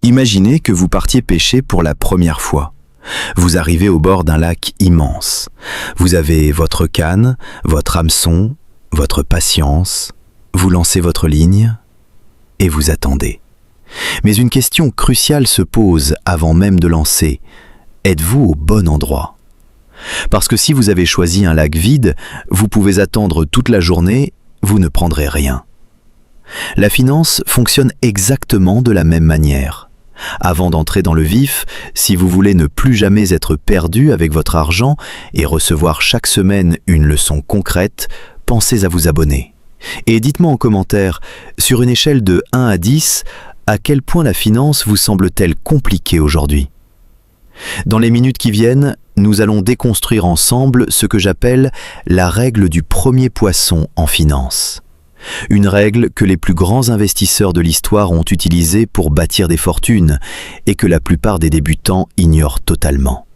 Imaginez que vous partiez pêcher pour la première fois. Vous arrivez au bord d'un lac immense. Vous avez votre canne, votre hameçon, votre patience. Vous lancez votre ligne et vous attendez. Mais une question cruciale se pose avant même de lancer. Êtes-vous au bon endroit ? Parce que si vous avez choisi un lac vide, vous pouvez attendre toute la journée, vous ne prendrez rien. La finance fonctionne exactement de la même manière. Avant d'entrer dans le vif, si vous voulez ne plus jamais être perdu avec votre argent et recevoir chaque semaine une leçon concrète, pensez à vous abonner. Et dites-moi en commentaire, sur une échelle de 1 à 10, à quel point la finance vous semble-t-elle compliquée aujourd'hui ? Dans les minutes qui viennent, nous allons déconstruire ensemble ce que j'appelle la règle du premier poisson en finance. Une règle que les plus grands investisseurs de l'histoire ont utilisée pour bâtir des fortunes et que la plupart des débutants ignorent totalement.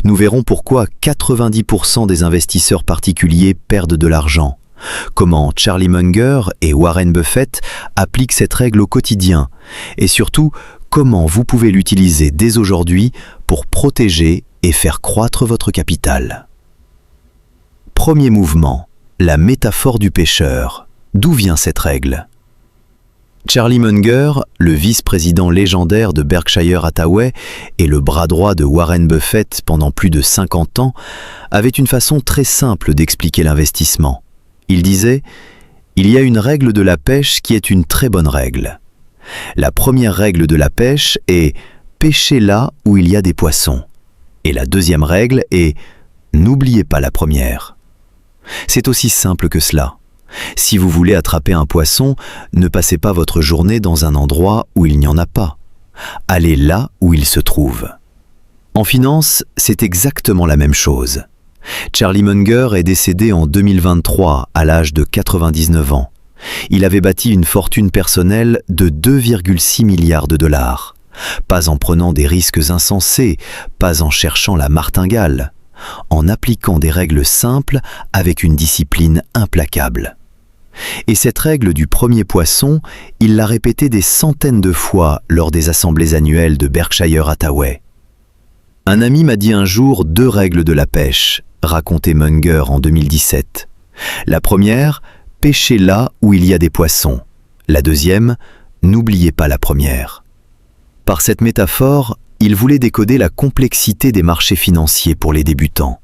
Nous verrons pourquoi 90% des investisseurs particuliers perdent de l'argent, comment Charlie Munger et Warren Buffett appliquent cette règle au quotidien et surtout comment vous pouvez l'utiliser dès aujourd'hui pour protéger et faire croître votre capital. Premier mouvement, la métaphore du pêcheur. D'où vient cette règle ? Charlie Munger, le vice-président légendaire de Berkshire Hathaway et le bras droit de Warren Buffett pendant plus de 50 ans, avait une façon très simple d'expliquer l'investissement. Il disait « Il y a une règle de la pêche qui est une très bonne règle. La première règle de la pêche est « pêchez là où il y a des poissons ». Et la deuxième règle est « n'oubliez pas la première ». C'est aussi simple que cela. Si vous voulez attraper un poisson, ne passez pas votre journée dans un endroit où il n'y en a pas. Allez là où il se trouve. En finance, c'est exactement la même chose. Charlie Munger est décédé en 2023 à l'âge de 99 ans. Il avait bâti une fortune personnelle de 2,6 milliards de dollars. Pas en prenant des risques insensés, pas en cherchant la martingale, en appliquant des règles simples avec une discipline implacable. Et cette règle du premier poisson, il l'a répétée des centaines de fois lors des assemblées annuelles de Berkshire Hathaway. Un ami m'a dit un jour 2 règles de la pêche, racontait Munger en 2017. La première, pêchez là où il y a des poissons. La deuxième, n'oubliez pas la première. Par cette métaphore, il voulait décoder la complexité des marchés financiers pour les débutants.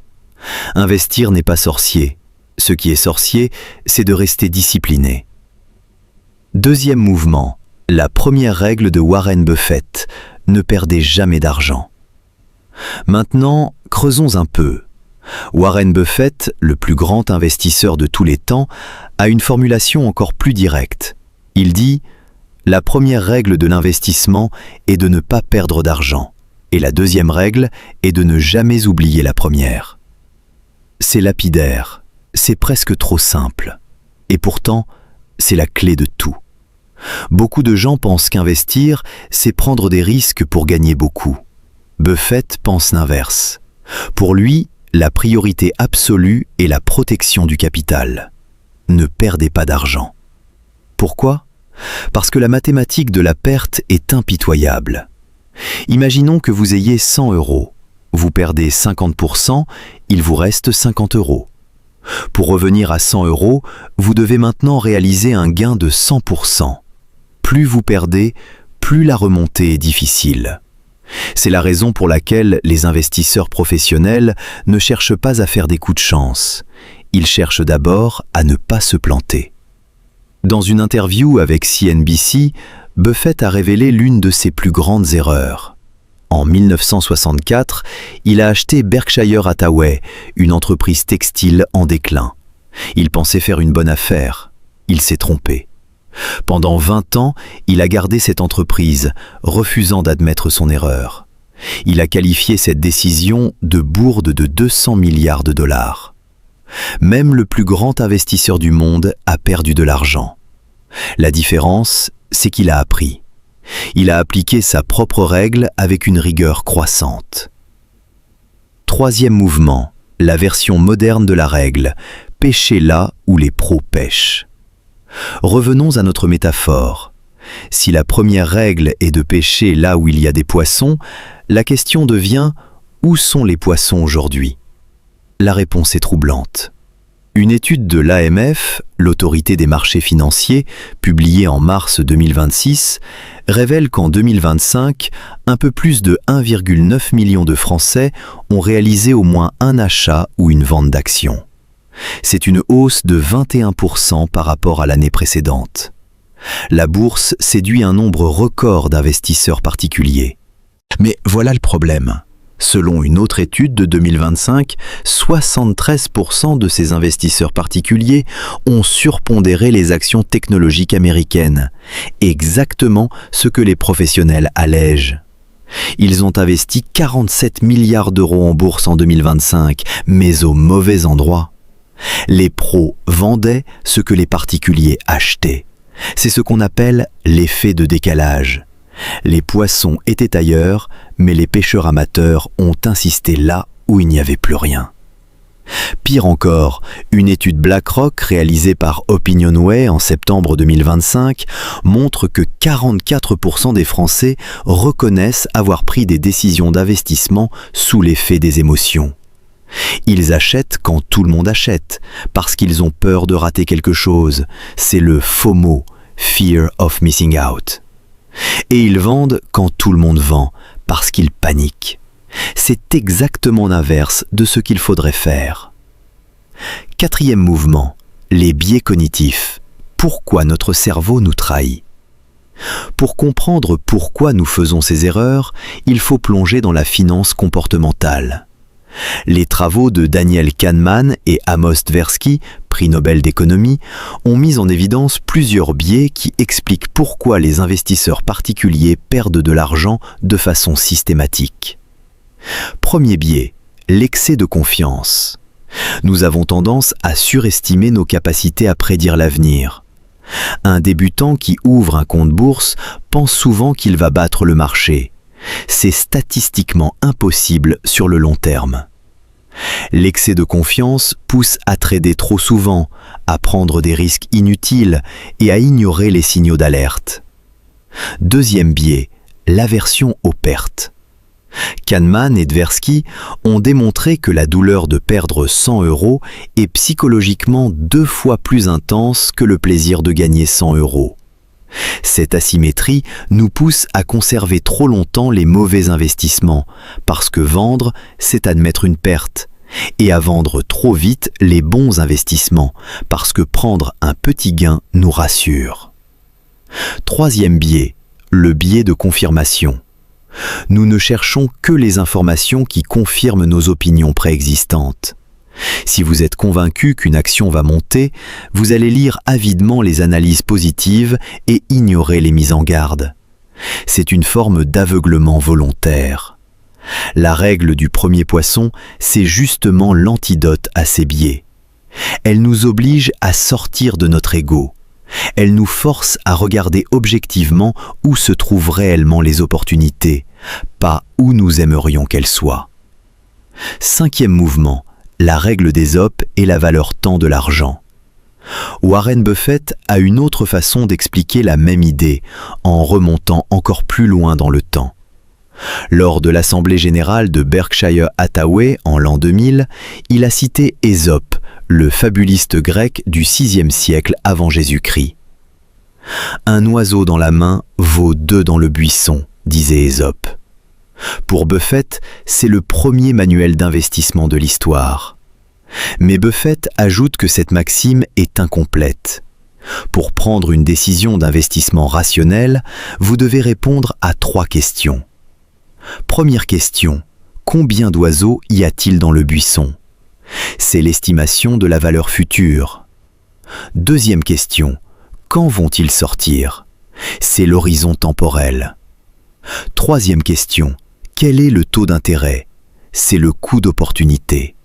Investir n'est pas sorcier. Ce qui est sorcier, c'est de rester discipliné. Deuxième mouvement, la première règle de Warren Buffett, ne perdez jamais d'argent. Maintenant, creusons un peu. Warren Buffett, le plus grand investisseur de tous les temps, a une formulation encore plus directe. Il dit « La première règle de l'investissement est de ne pas perdre d'argent, et la deuxième règle est de ne jamais oublier la première. » C'est lapidaire. C'est presque trop simple. Et pourtant, c'est la clé de tout. Beaucoup de gens pensent qu'investir, c'est prendre des risques pour gagner beaucoup. Buffett pense l'inverse. Pour lui, la priorité absolue est la protection du capital. Ne perdez pas d'argent. Pourquoi ? Parce que la mathématique de la perte est impitoyable. Imaginons que vous ayez 100 €. Vous perdez 50%, il vous reste 50 €. Pour revenir à 100 €, vous devez maintenant réaliser un gain de 100%. Plus vous perdez, plus la remontée est difficile. C'est la raison pour laquelle les investisseurs professionnels ne cherchent pas à faire des coups de chance. Ils cherchent d'abord à ne pas se planter. Dans une interview avec CNBC, Buffett a révélé l'une de ses plus grandes erreurs. En 1964, il a acheté Berkshire Hathaway, une entreprise textile en déclin. Il pensait faire une bonne affaire. Il s'est trompé. Pendant 20 ans, il a gardé cette entreprise, refusant d'admettre son erreur. Il a qualifié cette décision de bourde de 200 milliards de dollars. Même le plus grand investisseur du monde a perdu de l'argent. La différence, c'est qu'il a appris. Il a appliqué sa propre règle avec une rigueur croissante. Troisième mouvement, la version moderne de la règle, pêchez là où les pros pêchent. Revenons à notre métaphore. Si la première règle est de pêcher là où il y a des poissons, la question devient « Où sont les poissons aujourd'hui ?» La réponse est troublante. Une étude de l'AMF, l'autorité des marchés financiers, publiée en mars 2026, révèle qu'en 2025, un peu plus de 1,9 million de Français ont réalisé au moins un achat ou une vente d'actions. C'est une hausse de 21% par rapport à l'année précédente. La bourse séduit un nombre record d'investisseurs particuliers. Mais voilà le problème. Selon une autre étude de 2025, 73% de ces investisseurs particuliers ont surpondéré les actions technologiques américaines, exactement ce que les professionnels allègent. Ils ont investi 47 milliards d'euros en bourse en 2025, mais au mauvais endroit. Les pros vendaient ce que les particuliers achetaient. C'est ce qu'on appelle l'effet de décalage. Les poissons étaient ailleurs, mais les pêcheurs amateurs ont insisté là où il n'y avait plus rien. Pire encore, une étude BlackRock réalisée par Opinionway en septembre 2025 montre que 44% des Français reconnaissent avoir pris des décisions d'investissement sous l'effet des émotions. Ils achètent quand tout le monde achète, parce qu'ils ont peur de rater quelque chose. C'est le FOMO, Fear of Missing Out. Et ils vendent quand tout le monde vend, parce qu'ils paniquent. C'est exactement l'inverse de ce qu'il faudrait faire. Quatrième mouvement, les biais cognitifs. Pourquoi notre cerveau nous trahit ? Pour comprendre pourquoi nous faisons ces erreurs, il faut plonger dans la finance comportementale. Les travaux de Daniel Kahneman et Amos Tversky, prix Nobel d'économie, ont mis en évidence plusieurs biais qui expliquent pourquoi les investisseurs particuliers perdent de l'argent de façon systématique. Premier biais, l'excès de confiance. Nous avons tendance à surestimer nos capacités à prédire l'avenir. Un débutant qui ouvre un compte bourse pense souvent qu'il va battre le marché. C'est statistiquement impossible sur le long terme. L'excès de confiance pousse à trader trop souvent, à prendre des risques inutiles et à ignorer les signaux d'alerte. Deuxième biais, l'aversion aux pertes. Kahneman et Tversky ont démontré que la douleur de perdre 100 € est psychologiquement 2 fois plus intense que le plaisir de gagner 100 €. Cette asymétrie nous pousse à conserver trop longtemps les mauvais investissements, parce que vendre, c'est admettre une perte, et à vendre trop vite les bons investissements, parce que prendre un petit gain nous rassure. Troisième biais, le biais de confirmation. Nous ne cherchons que les informations qui confirment nos opinions préexistantes. Si vous êtes convaincu qu'une action va monter, vous allez lire avidement les analyses positives et ignorer les mises en garde. C'est une forme d'aveuglement volontaire. La règle du premier poisson, c'est justement l'antidote à ces biais. Elle nous oblige à sortir de notre ego. Elle nous force à regarder objectivement où se trouvent réellement les opportunités, pas où nous aimerions qu'elles soient. Cinquième mouvement, la règle d'Ésope et la valeur temps de l'argent. Warren Buffett a une autre façon d'expliquer la même idée, en remontant encore plus loin dans le temps. Lors de l'Assemblée générale de Berkshire Hathaway en l'an 2000, il a cité Ésope, le fabuliste grec du VIe siècle avant Jésus-Christ. « Un oiseau dans la main vaut 2 dans le buisson », disait Ésope. Pour Buffett, c'est le premier manuel d'investissement de l'histoire. Mais Buffett ajoute que cette maxime est incomplète. Pour prendre une décision d'investissement rationnelle, vous devez répondre à 3 questions. Première question, combien d'oiseaux y a-t-il dans le buisson ? C'est l'estimation de la valeur future. Deuxième question, quand vont-ils sortir ? C'est l'horizon temporel. Troisième question, quel est le taux d'intérêt ? C'est le coût d'opportunité.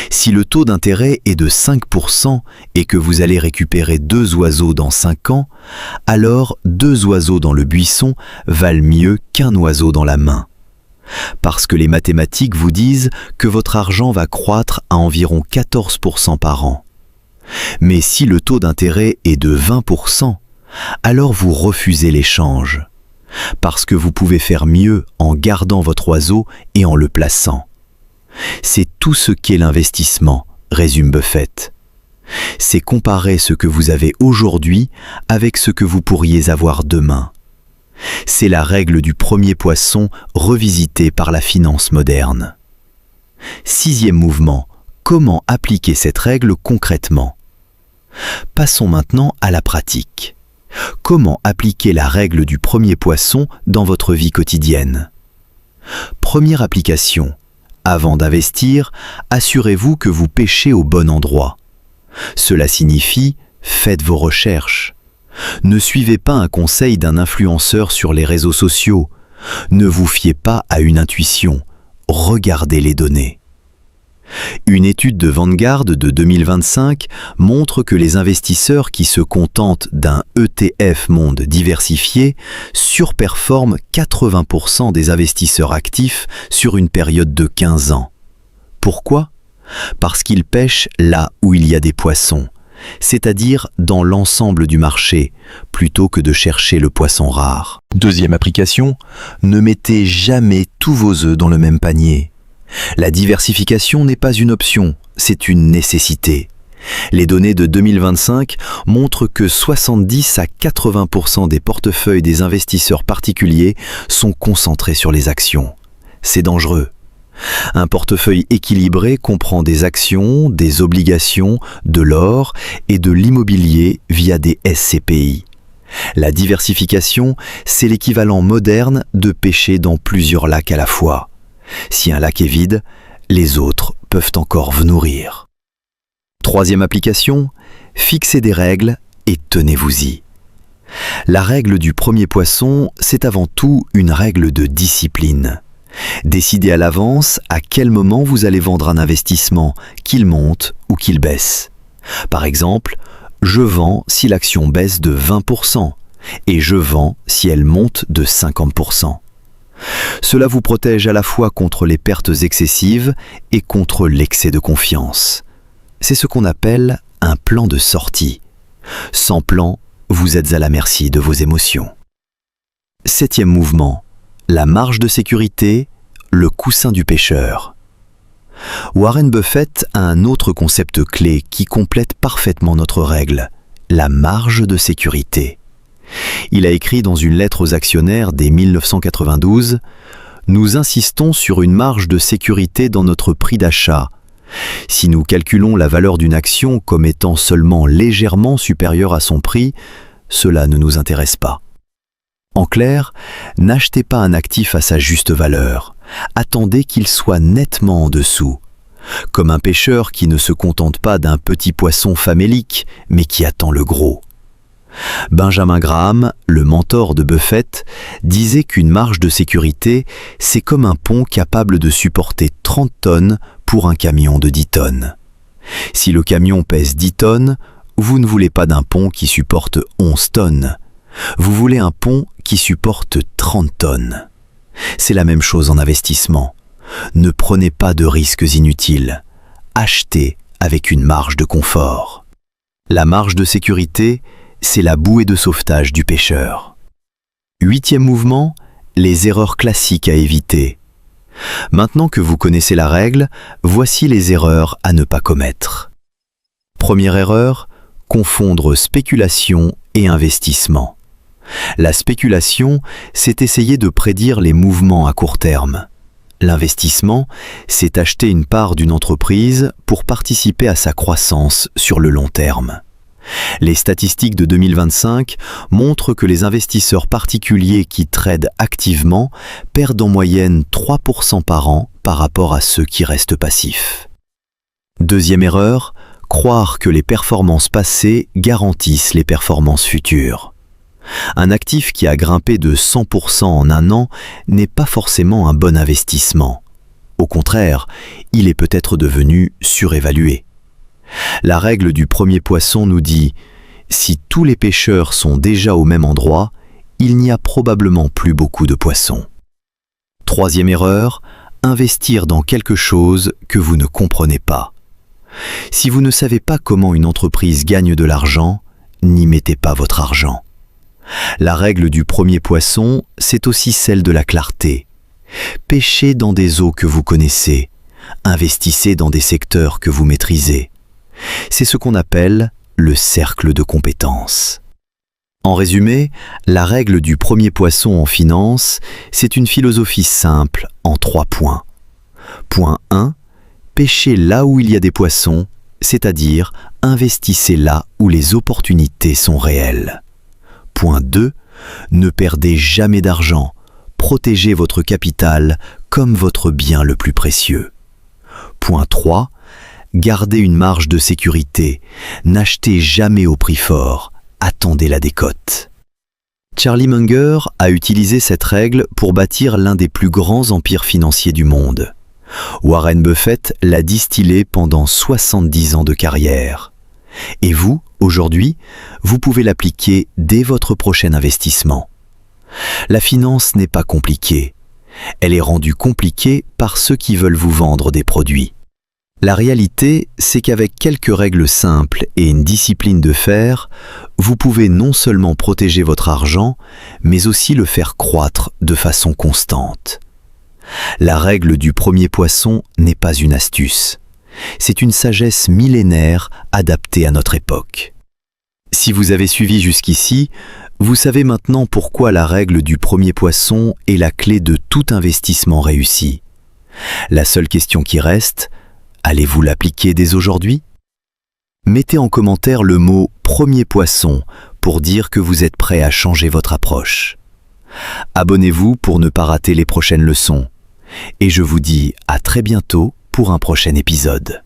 Si le taux d'intérêt est de 5% et que vous allez récupérer 2 oiseaux dans 5 ans, alors 2 oiseaux dans le buisson valent mieux qu'1 oiseau dans la main. Parce que les mathématiques vous disent que votre argent va croître à environ 14% par an. Mais si le taux d'intérêt est de 20%, alors vous refusez l'échange. Parce que vous pouvez faire mieux en gardant votre oiseau et en le plaçant. C'est tout ce qu'est l'investissement, résume Buffett. C'est comparer ce que vous avez aujourd'hui avec ce que vous pourriez avoir demain. C'est la règle du premier poisson revisitée par la finance moderne. 6e mouvement, comment appliquer cette règle concrètement? Passons maintenant à la pratique. Comment appliquer la règle du premier poisson dans votre vie quotidienne? Première application. Avant d'investir, assurez-vous que vous pêchez au bon endroit. Cela signifie, faites vos recherches. Ne suivez pas un conseil d'un influenceur sur les réseaux sociaux. Ne vous fiez pas à une intuition. Regardez les données. Une étude de Vanguard de 2025 montre que les investisseurs qui se contentent d'un ETF monde diversifié surperforment 80% des investisseurs actifs sur une période de 15 ans. Pourquoi? Parce qu'ils pêchent là où il y a des poissons, c'est-à-dire dans l'ensemble du marché, plutôt que de chercher le poisson rare. Deuxième application, ne mettez jamais tous vos œufs dans le même panier. La diversification n'est pas une option, c'est une nécessité. Les données de 2025 montrent que 70 à 80% des portefeuilles des investisseurs particuliers sont concentrés sur les actions. C'est dangereux. Un portefeuille équilibré comprend des actions, des obligations, de l'or et de l'immobilier via des SCPI. La diversification, c'est l'équivalent moderne de pêcher dans plusieurs lacs à la fois. Si un lac est vide, les autres peuvent encore vous nourrir. Troisième application, fixez des règles et tenez-vous-y. La règle du premier poisson, c'est avant tout une règle de discipline. Décidez à l'avance à quel moment vous allez vendre un investissement, qu'il monte ou qu'il baisse. Par exemple, je vends si l'action baisse de 20% et je vends si elle monte de 50%. Cela vous protège à la fois contre les pertes excessives et contre l'excès de confiance. C'est ce qu'on appelle un plan de sortie. Sans plan, vous êtes à la merci de vos émotions. 7e mouvement, la marge de sécurité, le coussin du pêcheur. Warren Buffett a un autre concept clé qui complète parfaitement notre règle, la marge de sécurité. Il a écrit dans une lettre aux actionnaires dès 1992 « Nous insistons sur une marge de sécurité dans notre prix d'achat. Si nous calculons la valeur d'une action comme étant seulement légèrement supérieure à son prix, cela ne nous intéresse pas. » En clair, n'achetez pas un actif à sa juste valeur. Attendez qu'il soit nettement en dessous. Comme un pêcheur qui ne se contente pas d'un petit poisson famélique, mais qui attend le gros. Benjamin Graham, le mentor de Buffett, disait qu'une marge de sécurité, c'est comme un pont capable de supporter 30 tonnes pour un camion de 10 tonnes. Si le camion pèse 10 tonnes, vous ne voulez pas d'un pont qui supporte 11 tonnes. Vous voulez un pont qui supporte 30 tonnes. C'est la même chose en investissement. Ne prenez pas de risques inutiles. Achetez avec une marge de confort. La marge de sécurité, c'est la bouée de sauvetage du pêcheur. 8e mouvement, les erreurs classiques à éviter. Maintenant que vous connaissez la règle, voici les erreurs à ne pas commettre. Première erreur, confondre spéculation et investissement. La spéculation, c'est essayer de prédire les mouvements à court terme. L'investissement, c'est acheter une part d'une entreprise pour participer à sa croissance sur le long terme. Les statistiques de 2025 montrent que les investisseurs particuliers qui tradent activement perdent en moyenne 3% par an par rapport à ceux qui restent passifs. Deuxième erreur, croire que les performances passées garantissent les performances futures. Un actif qui a grimpé de 100% en un an n'est pas forcément un bon investissement. Au contraire, il est peut-être devenu surévalué. La règle du premier poisson nous dit « Si tous les pêcheurs sont déjà au même endroit, il n'y a probablement plus beaucoup de poissons. » Troisième erreur, investir dans quelque chose que vous ne comprenez pas. Si vous ne savez pas comment une entreprise gagne de l'argent, n'y mettez pas votre argent. La règle du premier poisson, c'est aussi celle de la clarté. Pêchez dans des eaux que vous connaissez. Investissez dans des secteurs que vous maîtrisez. C'est ce qu'on appelle le cercle de compétences. En résumé, la règle du premier poisson en finance, c'est une philosophie simple en 3 points. Point 1. Pêchez là où il y a des poissons, c'est-à-dire investissez là où les opportunités sont réelles. Point 2. Ne perdez jamais d'argent. Protégez votre capital comme votre bien le plus précieux. Point 3. Gardez une marge de sécurité. N'achetez jamais au prix fort. Attendez la décote. Charlie Munger a utilisé cette règle pour bâtir l'un des plus grands empires financiers du monde. Warren Buffett l'a distillée pendant 70 ans de carrière. Et vous, aujourd'hui, vous pouvez l'appliquer dès votre prochain investissement. La finance n'est pas compliquée. Elle est rendue compliquée par ceux qui veulent vous vendre des produits. La réalité, c'est qu'avec quelques règles simples et une discipline de fer, vous pouvez non seulement protéger votre argent, mais aussi le faire croître de façon constante. La règle du premier poisson n'est pas une astuce. C'est une sagesse millénaire adaptée à notre époque. Si vous avez suivi jusqu'ici, vous savez maintenant pourquoi la règle du premier poisson est la clé de tout investissement réussi. La seule question qui reste, allez-vous l'appliquer dès aujourd'hui? Mettez en commentaire le mot « premier poisson » pour dire que vous êtes prêt à changer votre approche. Abonnez-vous pour ne pas rater les prochaines leçons. Et je vous dis à très bientôt pour un prochain épisode.